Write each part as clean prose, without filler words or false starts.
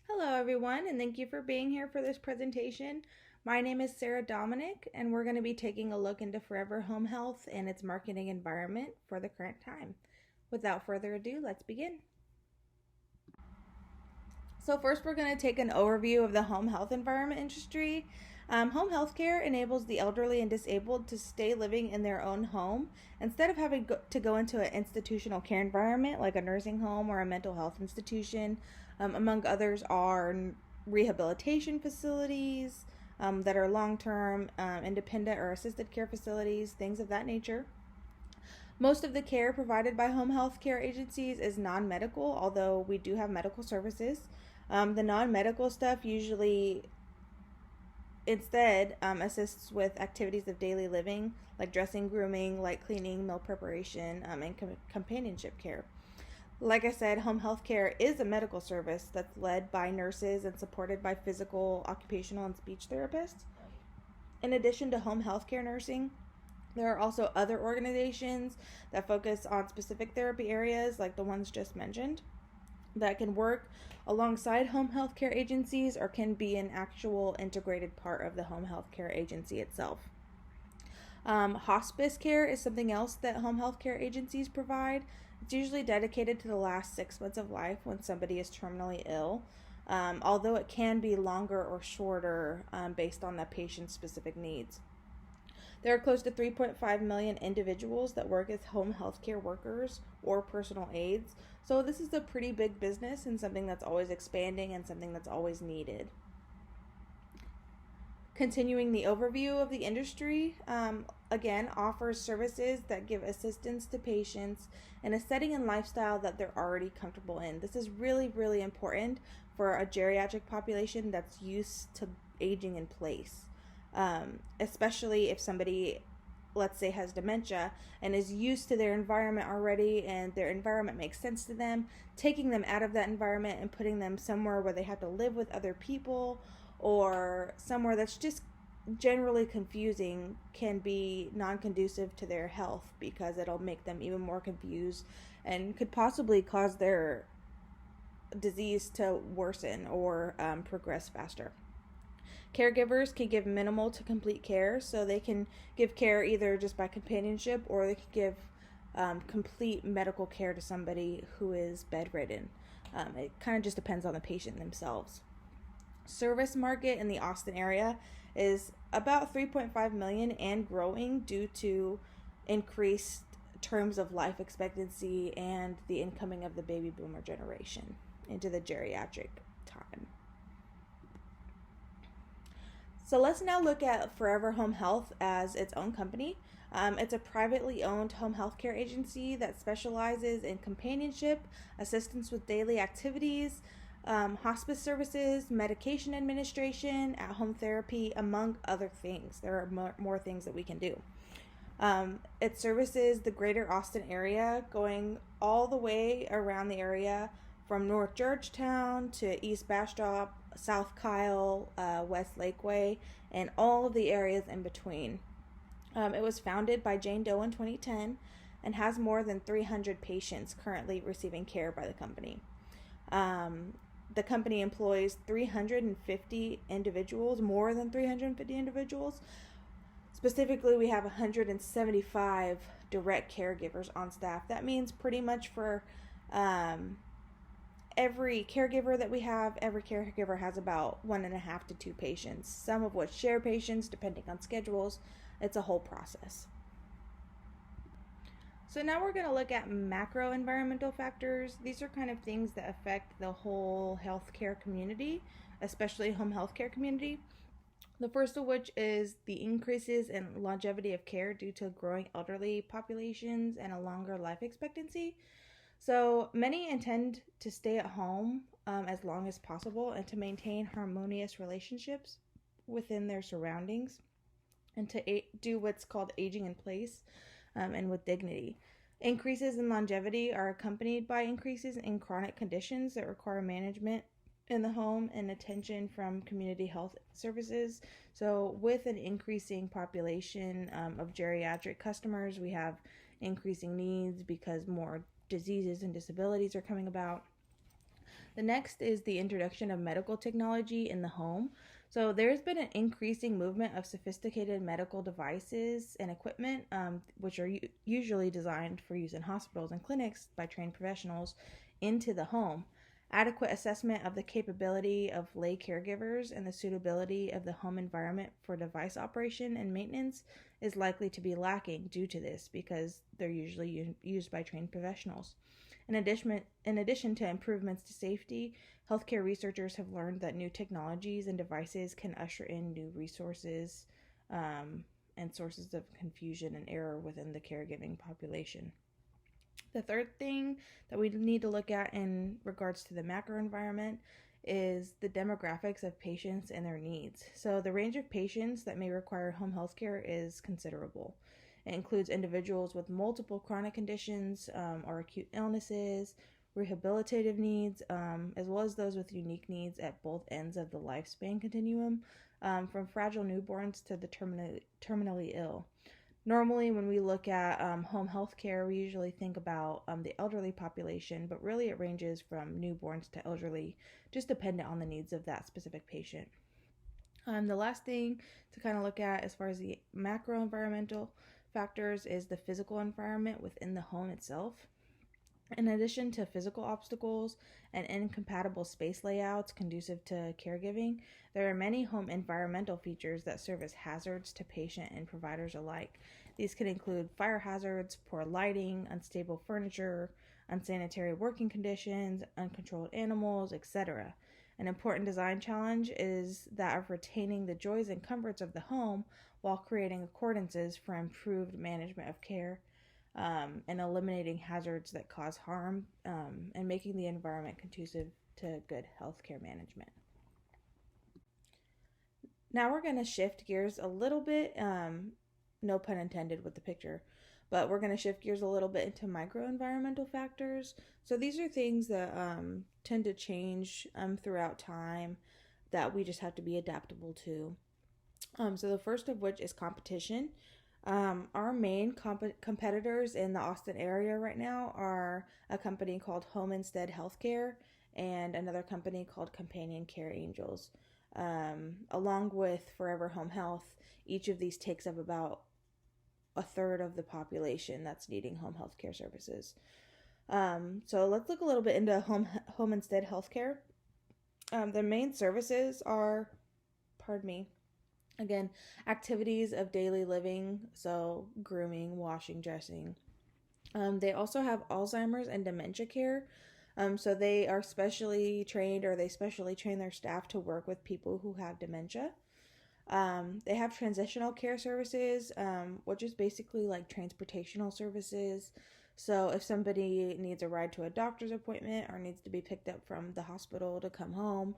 Hello everyone, and thank you for being here for this presentation. My name is Sarah Dominic, and we're going to be taking a look into Forever Home Health and its marketing environment for the current time. Without further ado, let's begin. So first we're going to take an overview of the home health environment industry. Home health care enables the elderly and disabled to stay living in their own home instead of having to go into an institutional care environment like a nursing home or a mental health institution. Among others are rehabilitation facilities that are long-term, independent or assisted care facilities, things of that nature. Most of the care provided by home health care agencies is non-medical, although we do have medical services. The non-medical stuff usually instead assists with activities of daily living like dressing, grooming, light cleaning, meal preparation, and companionship care. Like I said, home health care is a medical service that's led by nurses and supported by physical, occupational, and speech therapists. In addition to home health care nursing, there are also other organizations that focus on specific therapy areas like the ones just mentioned that can work alongside home health care agencies or can be an actual integrated part of the home health care agency itself. Hospice care is something else that home health care agencies provide. It's usually dedicated to the last 6 months of life when somebody is terminally ill, although it can be longer or shorter based on the patient's specific needs. There are close to 3.5 million individuals that work as home health care workers or personal aides, so this is a pretty big business and something that's always expanding and something that's always needed. Continuing the overview of the industry, again, offers services that give assistance to patients in a setting and lifestyle that they're already comfortable in. This is really, really important for a geriatric population that's used to aging in place, especially if somebody, let's say, has dementia and is used to their environment already and their environment makes sense to them. Taking them out of that environment and putting them somewhere where they have to live with other people or somewhere that's just generally confusing can be non-conducive to their health because it'll make them even more confused and could possibly cause their disease to worsen or progress faster. Caregivers can give minimal to complete care, so they can give care either just by companionship or they can give complete medical care to somebody who is bedridden. It kind of just depends on the patient themselves. Service market in the Austin area is about 3.5 million and growing due to increased terms of life expectancy and the incoming of the baby boomer generation into the geriatric time. So let's now look at Forever Home Health as its own company. It's a privately owned home health care agency that specializes in companionship, assistance with daily activities, hospice services, medication administration, at-home therapy, among other things. There are more things that we can do. It services the greater Austin area, going all the way around the area from North Georgetown to East Bastrop, South Kyle, West Lakeway, and all of the areas in between. It was founded by Jane Doe in 2010 and has more than 300 patients currently receiving care by the company. The company employs 350 individuals, more than 350 individuals. Specifically, we have 175 direct caregivers on staff. That means pretty much for every caregiver that we have, every caregiver has about 1.5 to 2 patients, some of which share patients depending on schedules. It's a whole process. So now we're going to look at macro environmental factors. These are kind of things that affect the whole healthcare community, especially home healthcare community. The first of which is the increases in longevity of care due to growing elderly populations and a longer life expectancy. So many intend to stay at home as long as possible and to maintain harmonious relationships within their surroundings and to do what's called aging in place and with dignity. Increases in longevity are accompanied by increases in chronic conditions that require management in the home and attention from community health services. So with an increasing population of geriatric customers, we have increasing needs because more diseases and disabilities are coming about. The next is the introduction of medical technology in the home. So there's been an increasing movement of sophisticated medical devices and equipment, which are usually designed for use in hospitals and clinics by trained professionals, into the home. Adequate assessment of the capability of lay caregivers and the suitability of the home environment for device operation and maintenance is likely to be lacking due to this because they're usually used by trained professionals. In addition to improvements to safety, healthcare researchers have learned that new technologies and devices can usher in new resources and sources of confusion and error within the caregiving population. The third thing that we need to look at in regards to the macro environment is the demographics of patients and their needs. So the range of patients that may require home health care is considerable. It includes individuals with multiple chronic conditions or acute illnesses, rehabilitative needs, as well as those with unique needs at both ends of the lifespan continuum, from fragile newborns to the terminally ill. Normally, when we look at home health care, we usually think about the elderly population, but really it ranges from newborns to elderly, just dependent on the needs of that specific patient. The last thing to kind of look at as far as the macro environmental factors is the physical environment within the home itself. In addition to physical obstacles and incompatible space layouts conducive to caregiving, there are many home environmental features that serve as hazards to patient and providers alike. These can include fire hazards, poor lighting, unstable furniture, unsanitary working conditions, uncontrolled animals, etc. An important design challenge is that of retaining the joys and comforts of the home while creating accordances for improved management of care, and eliminating hazards that cause harm, and making the environment conducive to good healthcare management. Now we're going to shift gears a little bit, no pun intended with the picture, but we're going to shift gears a little bit into microenvironmental factors. So these are things that tend to change throughout time that we just have to be adaptable to. So the first of which is competition. Our main competitors in the Austin area right now are a company called Home Instead Healthcare and another company called Companion Care Angels. Along with Forever Home Health, each of these takes up about a third of the population that's needing home health care services. So let's look a little bit into Home Instead Healthcare. The main services are, again, activities of daily living, so grooming, washing, dressing. They also have Alzheimer's and dementia care. So they are specially trained, or they specially train their staff to work with people who have dementia. They have transitional care services, which is basically like transportational services. So if somebody needs a ride to a doctor's appointment or needs to be picked up from the hospital to come home,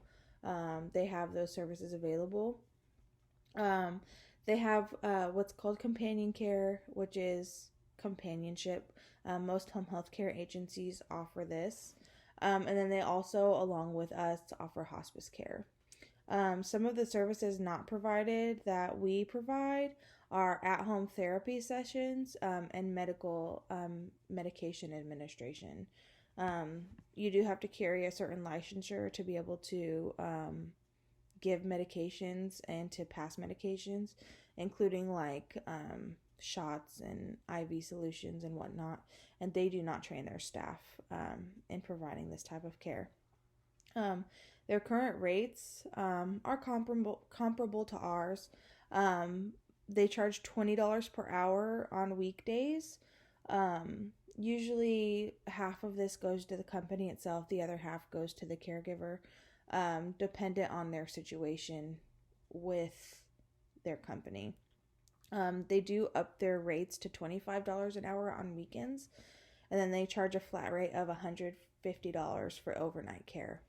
they have those services available. They have what's called companion care, which is companionship. Most home health care agencies offer this. And then they also, along with us, offer hospice care. Some of the services not provided that we provide are at-home therapy sessions and medication administration. You do have to carry a certain licensure to be able to give medications and to pass medications, including like shots and IV solutions and whatnot. And they do not train their staff in providing this type of care. Their current rates are comparable to ours. They charge $20 per hour on weekdays. Usually half of this goes to the company itself. The other half goes to the caregiver, dependent on their situation with their company. They do up their rates to $25 an hour on weekends, and then they charge a flat rate of $150 for overnight care.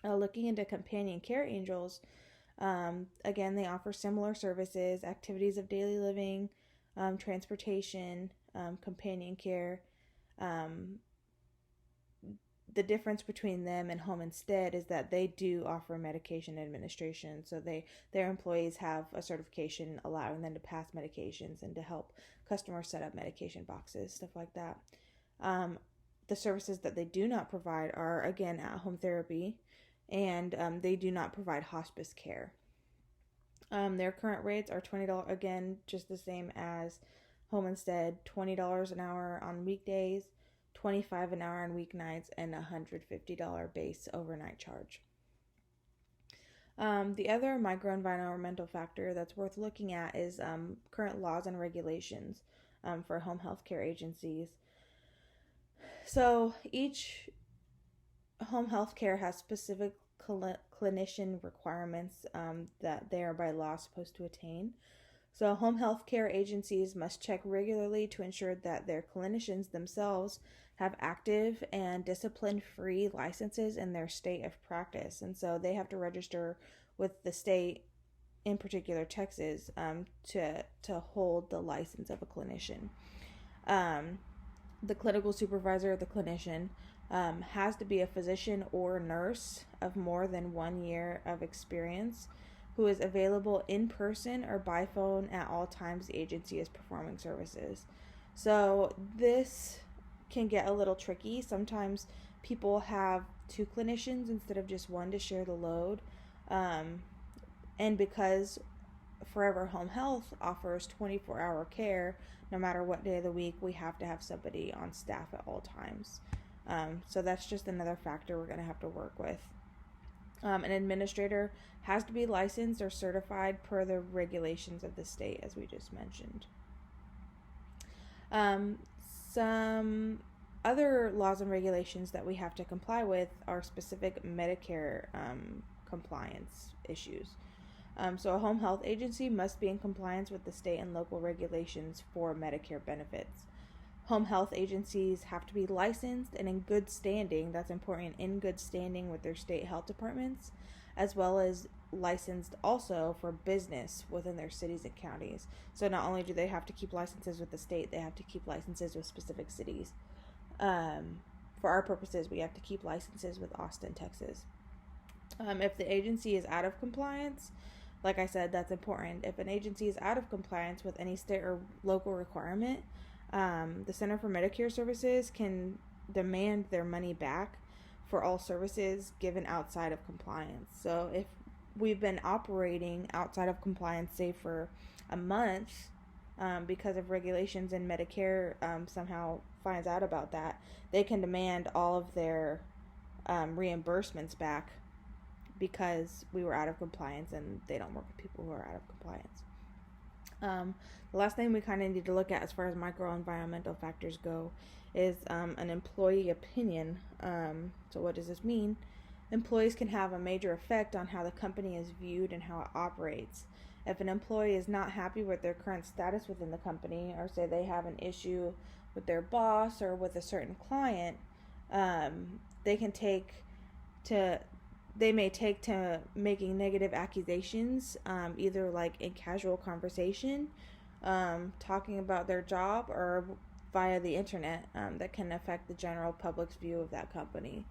Looking into Companion Care Angels, again, they offer similar services, activities of daily living, transportation, companion care. The difference between them and Home Instead is that they do offer medication administration. So their employees have a certification allowing them to pass medications and to help customers set up medication boxes, stuff like that. the services that they do not provide are, again, at-home therapy, and they do not provide hospice care. Their current rates are $20, again, just the same as Home Instead, $20 an hour on weekdays, $25 an hour on weeknights, and $150 base overnight charge. The other microenvironmental factor that's worth looking at is current laws and regulations for home health care agencies. So each home health care has specific clinician requirements that they are by law supposed to attain. So home health care agencies must check regularly to ensure that their clinicians themselves have active and discipline-free licenses in their state of practice. And so they have to register with the state, in particular Texas, to hold the license of a clinician. The clinical supervisor, the clinician, has to be a physician or nurse of more than 1 year of experience, who is available in person or by phone at all times the agency is performing services. So this can get a little tricky. Sometimes people have 2 clinicians instead of just 1 to share the load. And because Forever Home Health offers 24-hour care, no matter what day of the week, we have to have somebody on staff at all times. So that's just another factor we're going to have to work with. An administrator has to be licensed or certified per the regulations of the state, as we just mentioned. Some other laws and regulations that we have to comply with are specific Medicare compliance issues. So a home health agency must be in compliance with the state and local regulations for Medicare benefits. Home health agencies have to be licensed and in good standing, that's important, in good standing with their state health departments, as well as licensed also for business within their cities and counties. So not only do they have to keep licenses with the state, they have to keep licenses with specific cities. For our purposes, we have to keep licenses with Austin, Texas. If the agency is out of compliance, like I said, that's important. If an agency is out of compliance with any state or local requirement, the Center for Medicare Services can demand their money back for all services given outside of compliance. So if we've been operating outside of compliance, say for a month, because of regulations and Medicare somehow finds out about that, they can demand all of their reimbursements back because we were out of compliance, and they don't work with people who are out of compliance. The last thing we kind of need to look at as far as microenvironmental factors go is an employee opinion. So what does this mean? Employees can have a major effect on how the company is viewed and how it operates. If an employee is not happy with their current status within the company, or say they have an issue with their boss or with a certain client, they may take to making negative accusations, either like in casual conversation, talking about their job, or via the internet, that can affect the general public's view of that company.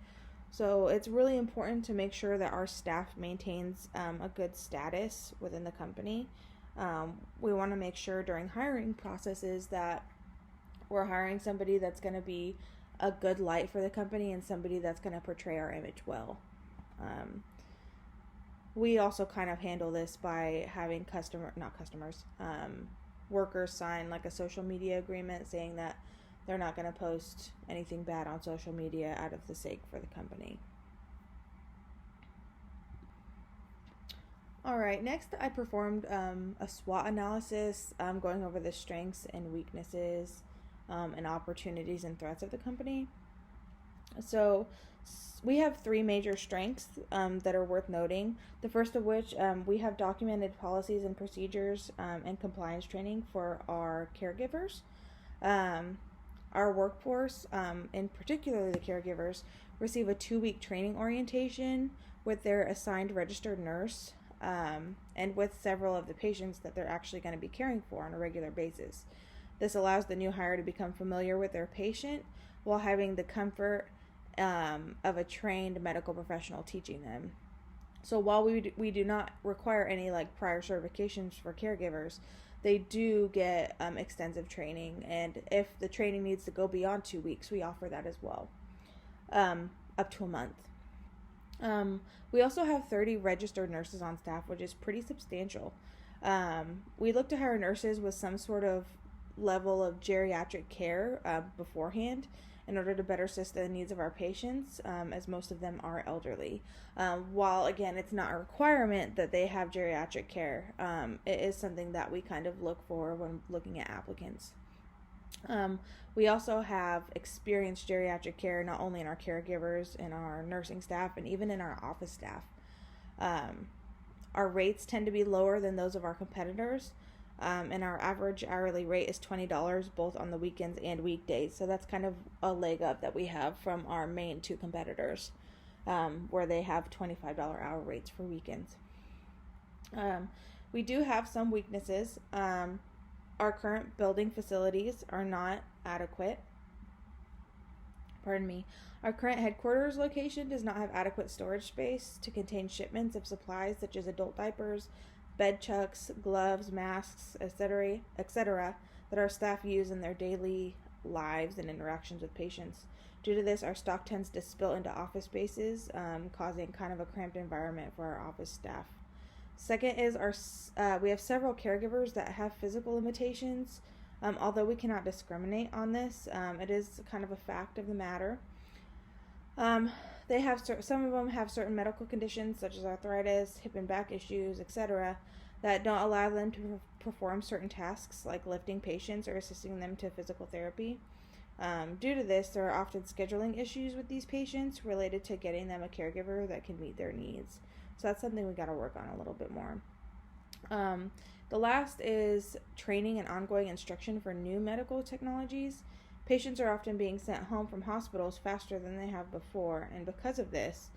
So it's really important to make sure that our staff maintains a good status within the company. We want to make sure during hiring processes that we're hiring somebody that's going to be a good light for the company and somebody that's going to portray our image well. We also kind of handle this by having workers sign like a social media agreement saying that they're not going to post anything bad on social media out of the sake for the company. Alright, next I performed a SWOT analysis, going over the strengths and weaknesses and opportunities and threats of the company. So we have 3 major strengths that are worth noting. The first of which, we have documented policies and procedures and compliance training for our caregivers. Our workforce, in particular the caregivers, receive a 2-week training orientation with their assigned registered nurse and with several of the patients that they're actually going to be caring for on a regular basis. This allows the new hire to become familiar with their patient while having the comfort of a trained medical professional teaching them. So while we do not require any like prior certifications for caregivers, they do get extensive training, and if the training needs to go beyond 2 weeks, we offer that as well, up to a month. We also have 30 registered nurses on staff, which is pretty substantial. We look to hire nurses with some sort of level of geriatric care beforehand in order to better assist the needs of our patients, as most of them are elderly. While, again, it's not a requirement that they have geriatric care, it is something that we kind of look for when looking at applicants. We also have experienced geriatric care, not only in our caregivers, in our nursing staff, and even in our office staff. Our rates tend to be lower than those of our competitors, and our average hourly rate is $20 both on the weekends and weekdays. So that's kind of a leg up that we have from our main two competitors, where they have $25 hour rates for weekends. We do have some weaknesses. Our current building facilities are not adequate. Our current headquarters location does not have adequate storage space to contain shipments of supplies such as adult diapers, bed chucks, gloves, masks, etc., that our staff use in their daily lives and interactions with patients. Due to this, our stock tends to spill into office spaces, causing kind of a cramped environment for our office staff. Second is we have several caregivers that have physical limitations. Although we cannot discriminate on this, it is kind of a fact of the matter. Some of them have certain medical conditions such as arthritis, hip and back issues, etc., that don't allow them to perform certain tasks like lifting patients or assisting them to physical therapy. Due to this, there are often scheduling issues with these patients related to getting them a caregiver that can meet their needs. So that's something we got to work on a little bit more. The last is training and ongoing instruction for new medical technologies. Patients are often being sent home from hospitals faster than they have before, and because of this,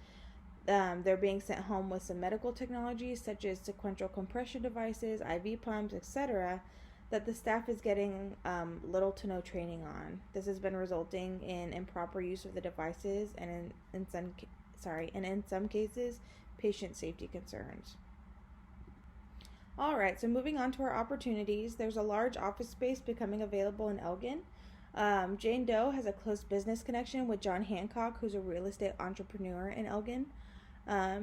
they're being sent home with some medical technologies such as sequential compression devices, IV pumps, etc., that the staff is getting little to no training on. This has been resulting in improper use of the devices and in some cases, patient safety concerns. Alright, so moving on to our opportunities, there's a large office space becoming available in Elgin. Jane Doe has a close business connection with John Hancock, who's a real estate entrepreneur in Elgin.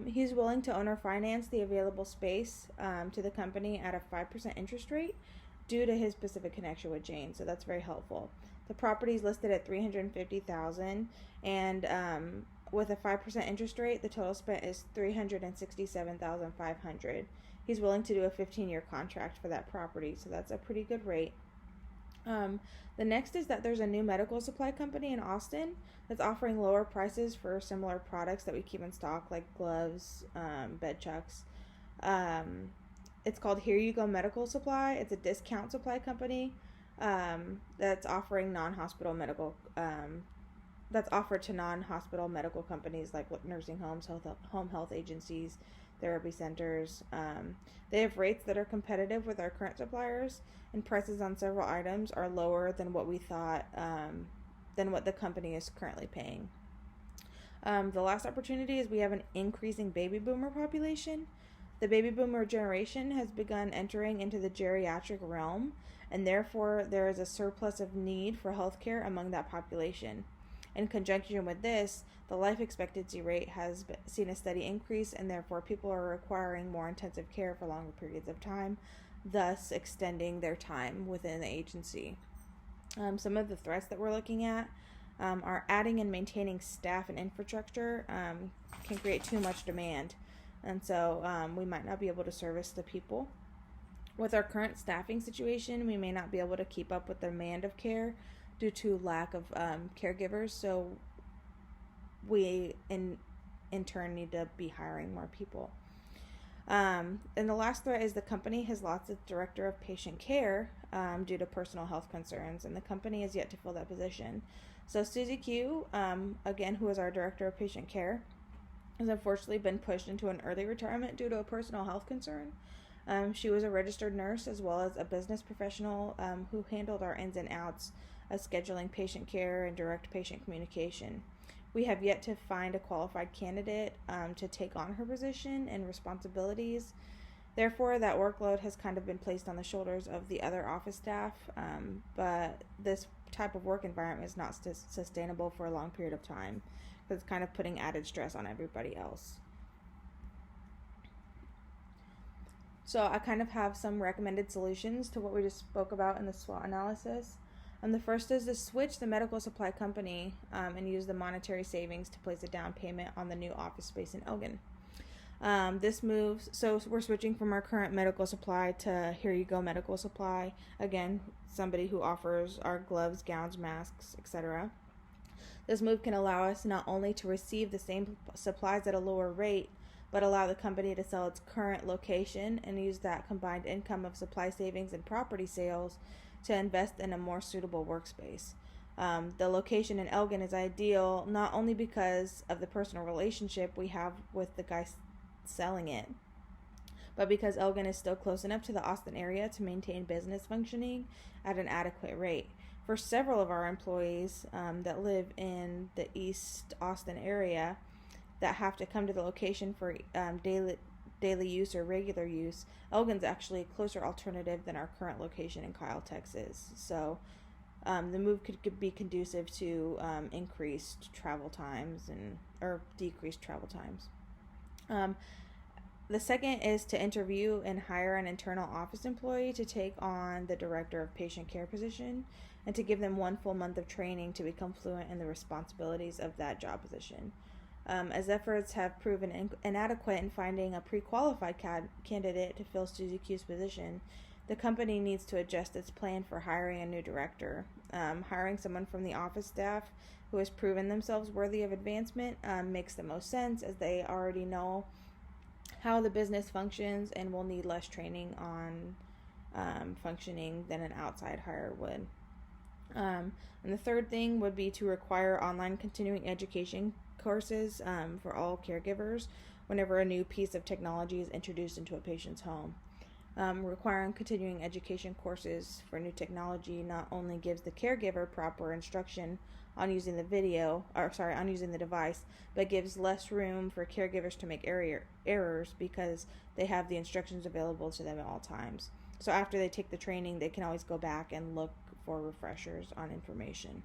He's willing to own or finance the available space to the company at a 5% interest rate due to his specific connection with Jane, so that's very helpful. The property is listed at $350,000, and with a 5% interest rate, the total spent is $367,500. He's willing to do a 15-year contract for that property, so that's a pretty good rate. The next is that there's a new medical supply company in Austin that's offering lower prices for similar products that we keep in stock, like gloves, bed chucks. It's called Here You Go Medical Supply. It's a discount supply company that's offering that's offered to non-hospital medical companies like nursing homes, home health agencies, therapy centers. They have rates that are competitive with our current suppliers, and prices on several items are lower than what we thought, than what the company is currently paying. The last opportunity is we have an increasing baby boomer population. The baby boomer generation has begun entering into the geriatric realm, and therefore there is a surplus of need for healthcare among that population. In conjunction with this, the life expectancy rate has seen a steady increase, and therefore people are requiring more intensive care for longer periods of time, thus extending their time within the agency. Some of the threats that we're looking at are adding and maintaining staff and infrastructure can create too much demand, and so we might not be able to service the people. With our current staffing situation, we may not be able to keep up with the demand of care due to lack of caregivers, so we in turn need to be hiring more people. And the last threat is the company has lost its director of patient care due to personal health concerns, and the company has yet to fill that position. So Susie Q, again, who is our director of patient care, has unfortunately been pushed into an early retirement due to a personal health concern. She was a registered nurse as well as a business professional who handled our ins and outs of scheduling patient care and direct patient communication. We have yet to find a qualified candidate to take on her position and responsibilities, Therefore, that workload has kind of been placed on the shoulders of the other office staff, but this type of work environment is not sustainable for a long period of time because it's kind of putting added stress on everybody else. So I kind of have some recommended solutions to what we just spoke about in the SWOT analysis. The first is to switch the medical supply company and use the monetary savings to place a down payment on the new office space in Elgin. This moves, so we're switching from our current medical supply to Here You Go Medical Supply. Again, somebody who offers our gloves, gowns, masks, etc. This move can allow us not only to receive the same supplies at a lower rate, but allow the company to sell its current location and use that combined income of supply savings and property sales to invest in a more suitable workspace. The location in Elgin is ideal not only because of the personal relationship we have with the guy selling it, but because Elgin is still close enough to the Austin area to maintain business functioning at an adequate rate. For several of our employees that live in the East Austin area that have to come to the location for daily use or regular use, Elgin's actually a closer alternative than our current location in Kyle, Texas. So the move could be conducive to increased travel times or decreased travel times. The second is to interview and hire an internal office employee to take on the director of patient care position and to give them 1 full month of training to become fluent in the responsibilities of that job position. As efforts have proven inadequate in finding a pre-qualified candidate to fill Susie Q's position, the company needs to adjust its plan for hiring a new director. Hiring someone from the office staff who has proven themselves worthy of advancement makes the most sense, as they already know how the business functions and will need less training on functioning than an outside hire would. And the third thing would be to require online continuing education courses for all caregivers whenever a new piece of technology is introduced into a patient's home. Requiring continuing education courses for new technology not only gives the caregiver proper instruction on using the device, but gives less room for caregivers to make errors because they have the instructions available to them at all times. So after they take the training, they can always go back and look for refreshers on information.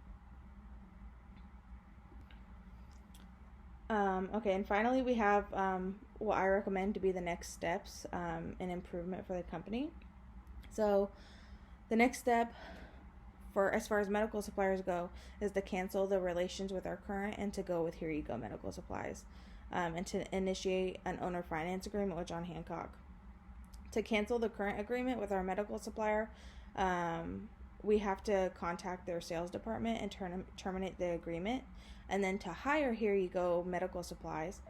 Okay, and finally we have what I recommend to be the next steps in improvement for the company. So the next step for as far as medical suppliers go is to cancel the relations with our current and to go with Here You Go Medical Supplies, and to initiate an owner finance agreement with John Hancock. To cancel the current agreement with our medical supplier, we have to contact their sales department and terminate the agreement. And then to hire Here You Go Medical Supplies,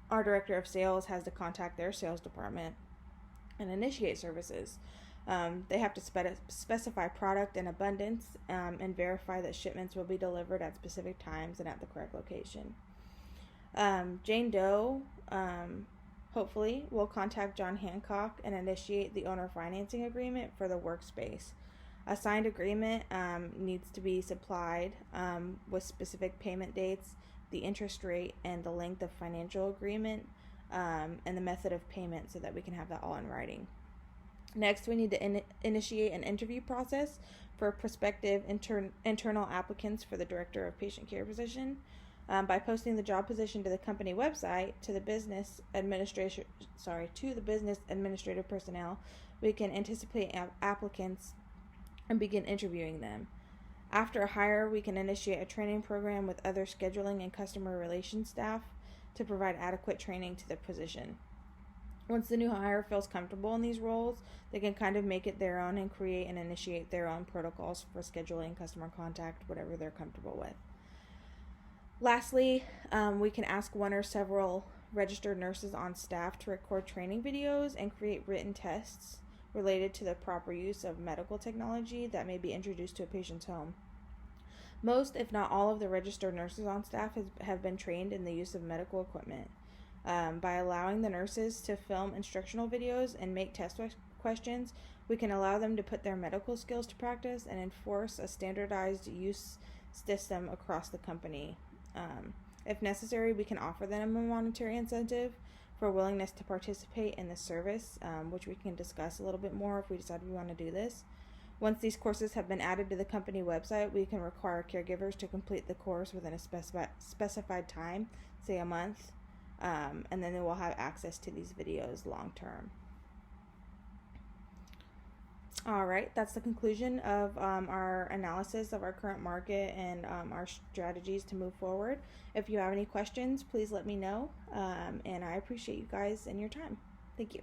our director of sales has to contact their sales department and initiate services. They have to specify product in abundance and verify that shipments will be delivered at specific times and at the correct location. Jane Doe, hopefully, will contact John Hancock and initiate the owner financing agreement for the workspace. A signed agreement needs to be supplied with specific payment dates, the interest rate, and the length of financial agreement, and the method of payment so that we can have that all in writing. Next, we need to initiate an interview process for prospective internal applicants for the Director of Patient Care position. By posting the job position to the company website to the business administrative personnel, we can anticipate applicants and begin interviewing them. After a hire, we can initiate a training program with other scheduling and customer relations staff to provide adequate training to the position. Once the new hire feels comfortable in these roles, they can kind of make it their own and create and initiate their own protocols for scheduling, customer contact, whatever they're comfortable with. Lastly, we can ask one or several registered nurses on staff to record training videos and create written tests related to the proper use of medical technology that may be introduced to a patient's home. Most, if not all, of the registered nurses on staff have been trained in the use of medical equipment. By allowing the nurses to film instructional videos and make test questions, we can allow them to put their medical skills to practice and enforce a standardized use system across the company. If necessary, we can offer them a monetary incentive for willingness to participate in the service, which we can discuss a little bit more if we decide we want to do this. Once these courses have been added to the company website, we can require caregivers to complete the course within a specified time, say a month, and then they will have access to these videos long term. All right, that's the conclusion of our analysis of our current market and our strategies to move forward. If you have any questions, please let me know, and I appreciate you guys and your time. Thank you.